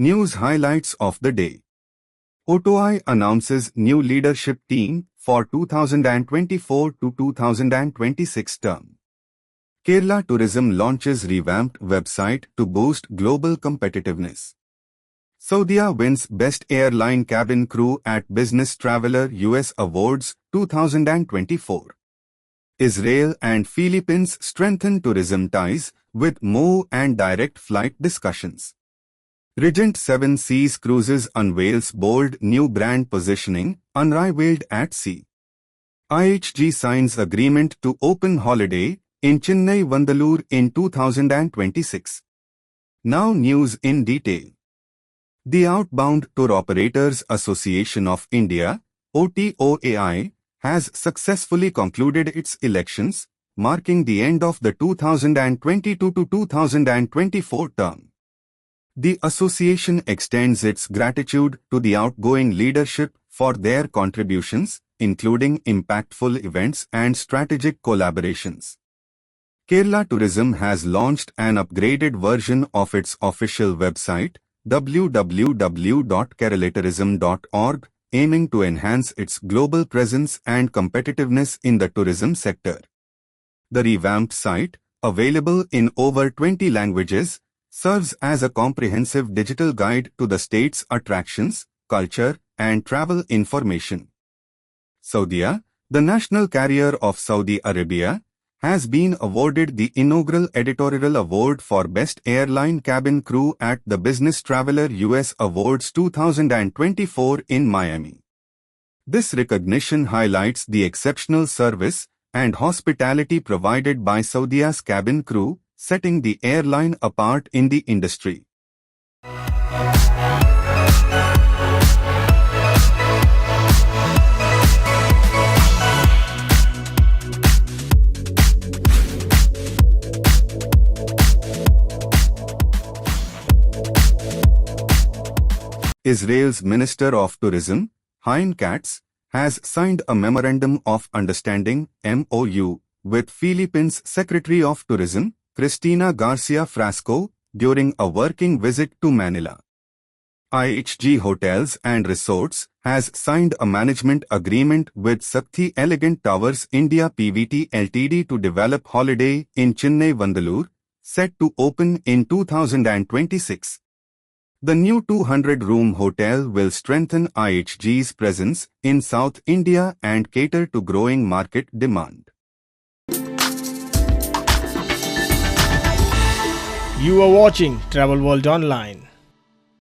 News highlights of the day. OTOAI announces new leadership team for 2024 to 2026 term. Kerala Tourism launches revamped website to boost global competitiveness. Saudia wins Best Airline Cabin Crew at Business Traveler US Awards 2024. Israel and Philippines strengthen tourism ties with MoU and direct flight discussions. Regent 7 Seas Cruises unveils bold new brand positioning, Unrivalled at Sea. IHG signs agreement to open holiday in Chennai Vandalur in 2026. Now news in detail. The Outbound Tour Operators Association of India, OTOAI, has successfully concluded its elections, marking the end of the 2022 to 2024 term. The association extends its gratitude to the outgoing leadership for their contributions, including impactful events and strategic collaborations. Kerala Tourism has launched an upgraded version of its official website, www.keralatourism.org, aiming to enhance its global presence and competitiveness in the tourism sector. The revamped site, available in over 20 languages, serves as a comprehensive digital guide to the state's attractions, culture, and travel information. Saudia, the national carrier of Saudi Arabia, has been awarded the inaugural editorial award for Best Airline Cabin Crew at the Business Traveler US Awards 2024 in Miami. This recognition highlights the exceptional service and hospitality provided by Saudia's cabin crew, setting the airline apart in the industry. Israel's Minister of Tourism, Haim Katz, has signed a Memorandum of Understanding (MoU) with Philippines Secretary of Tourism, Cristina Garcia Frasco, during a working visit to Manila. IHG Hotels and Resorts has signed a management agreement with Sakthi Elegant Towers India Pvt Ltd to develop Holiday in Chennai Vandalur, set to open in 2026. The new 200-room hotel will strengthen IHG's presence in South India and cater to growing market demand. You are watching Travel World Online.